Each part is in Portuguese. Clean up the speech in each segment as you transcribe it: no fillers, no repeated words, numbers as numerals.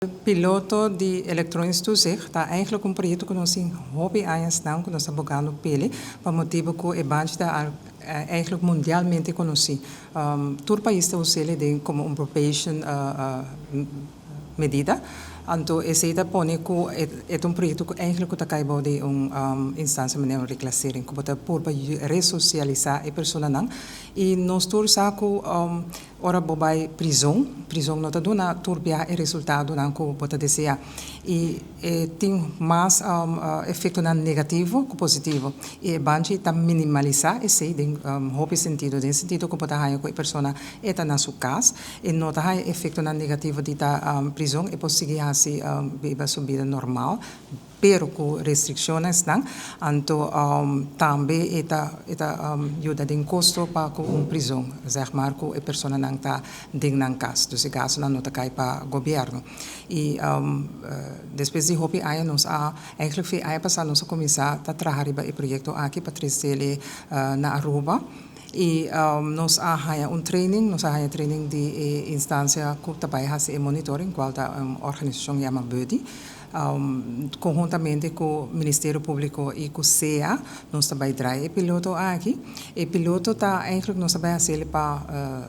Piloto de elektronisch toezicht, dat eigenlijk een project que nós hobby aanstaan, que nós estamos bogando pele, para motivo que é banje da eigenlijk mundialmente conhecido. Todo o país tem o selo como uma probation medida. Então, esse é pone que é um projeto que eigenlijk está caibo de instância de reclassering, que pode por resocializar a pessoa não. E nós todos saco ora bobai prisão não está dando turbia e resultado não que pode desejar. E tem mais efeito negativo que positivo. E banji está minimalizar esse de hobby sentido que pode haver com a pessoa está na sua casa e não está efeito negativo de prisão e pode seguir assim viver sua vida normal. Pero com restrições, então também ajuda em custo para com prisão, zeg maar, que a pessoa não está dentro da casa, então o caso não está cai para o governo. E depois de hobby aí nós eigenlijk foi aí passar nós começar a trabalhar o projeto aqui para trazer na Aruba. E nós temos training de instância que também faz monitoring, qual é uma organização chamada Buddy. Conjuntamente com o Ministério Público e com o CEA, nós também trazemos o piloto aqui. O piloto está eigenlijk nós também fazemos para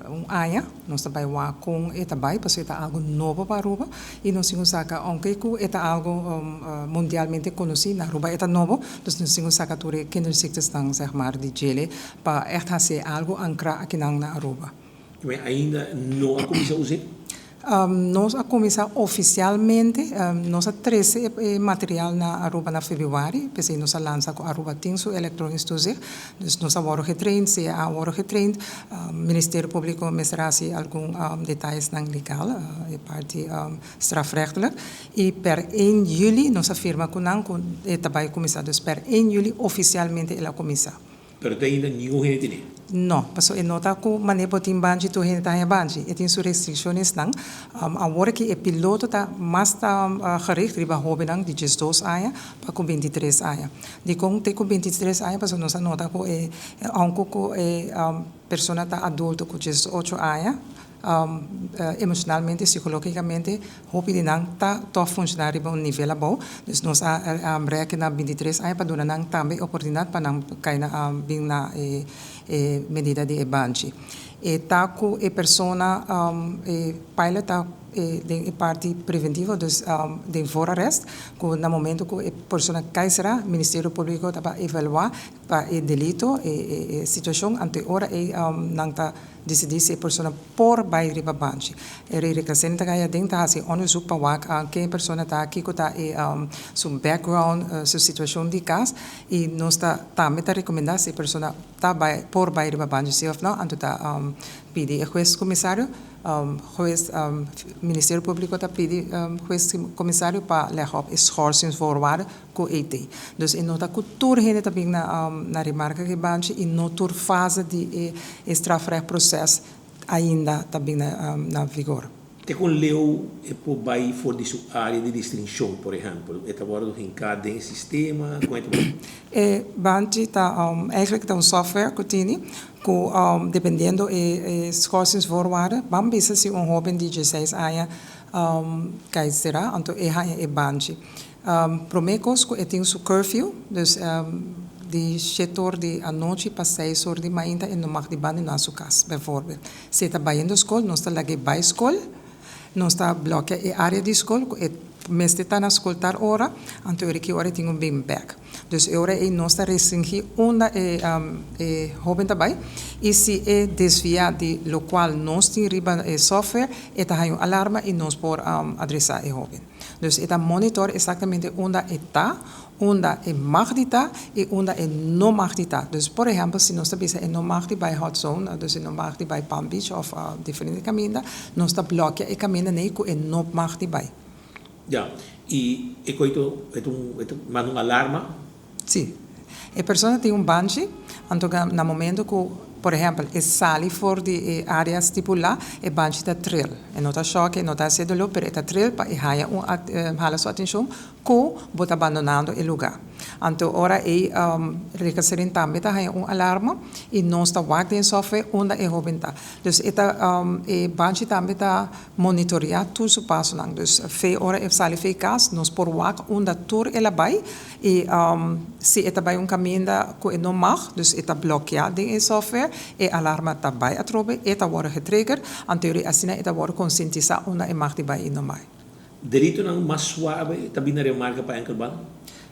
ano, nós também vamos com ele também, porque é algo novo para Aruba. E nós temos que aunque é algo mundialmente conhecido, na Aruba é novo, então nós temos que ter kinderziektes zeg maar de gele para echt fazer algo ancrar aqui na Aruba. Mas ainda não há comissão usada? Nós a começar oficialmente, nós a 13 material na Aruba na fevereiro, porque nós a lança com Aruba tem seu eletrônico toezicht, dus nós a worden getraind, CA worden getraind, Ministério Público mesrasse alguns detalhes não legal, a parte strafrechtelijk, e per 1 juli nós a firma com também começar, dus per 1 juli oficialmente ela começar. Pero tem ainda nenhum gente. Não, porque eu nota que maneira botin banji tu gente tá banji, e tem suas restrições não. Agora que o piloto tá mais gericht riba hobby não de 12 anos para com 23 anos. De com 23 anos, porque nós nota que a pessoa tá adulto com 18 anos. Emocionalmente, psicologicamente, hobby de não tá funcionar a nível bom. Dus nós break na 23 anos para dar não também oportunidade para não cair na medida de banji. E tá com a pessoa pilot tá de parte preventiva, dus de voorarrest, que no momento que a pessoa cai será, o Ministério Público para evaluar para o delito e situação ante hora e não está decidir se a pessoa por vai riba banji. E reclassering tá ganha dentro assim onderzoek para waar que a pessoa está aqui que está seu background, sua situação de casa e nós também tá recomendar se a pessoa tá por vai riba banji se ou não, anto tá pedir o juiz comissário Ministério Público está pedindo juiz comissário para levar schorsingsvoorwaarden com ET. Dus in nota cultuur heen também na remarca que banji in notur fase de strafrechtproces ainda também na vigor. Te com leu e por vai for de sua área de distinção, por exemplo, é agora do rincado em sistema, quanto banji tá eigenlijk tá software que tem que dependendo schorsingsvoorwaarden, bam bisa se jovem de 16 anos cai será, então é banji. Promecos que tem seu curfew, dus de 7 horas de noite para 6 horas de manhã e não mag de band na sua casa, bijvoorbeeld. Se está bem na escola, nós está lá bij escola, nós está bloqueia a área de escola, mas está na escola tar hora, então eu que hora tem bem back. Dus hora é nós está restringir onde é jovem também, e se é desviar de lo qual nós tem riba software, está aí alarma e nós por adressar o jovem. Dus está monitor exatamente onde está, onde é mag estar e onde é não mag estar. Dus, por exemplo, se nós estamos não mag bij Hot Zone, dus não mag bij Palm Beach of diferentes caminhos, nós está bloqueia o caminho nem que não mag bij. Ja, e coito manda uma alarma? Sim. A pessoa tem banji, então no momento que por exemplo, sale fora de área estipulada, e banji está trill. E não está choque, não está cedulho, mas está trill para hala sua atenção ku bota abandonando el lugar. Anto ora reclassering também tá alarma e nós está working software onda robenta. Dus e banchi também tá monitorear tudo o passo nang. Dus fe ora sali fe cas nós por work onda tour ela vai e se vai caminho que não mag, dus bloquear de software e alarma tá vai atrobe word getrigger anterior asina word conscientizar onda mag die vai não mai. Delito ng mas suave, tabi na remarca pa enkel bang?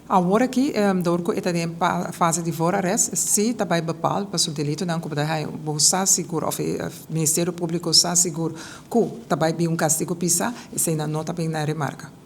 Agora aqui, door ko ita din fase de voorarrest, se também bepaald, pas o delito não como daí, você seguro, of Ministério Público está seguro, que também bi castigo pisa, e se na nota bem na remarca.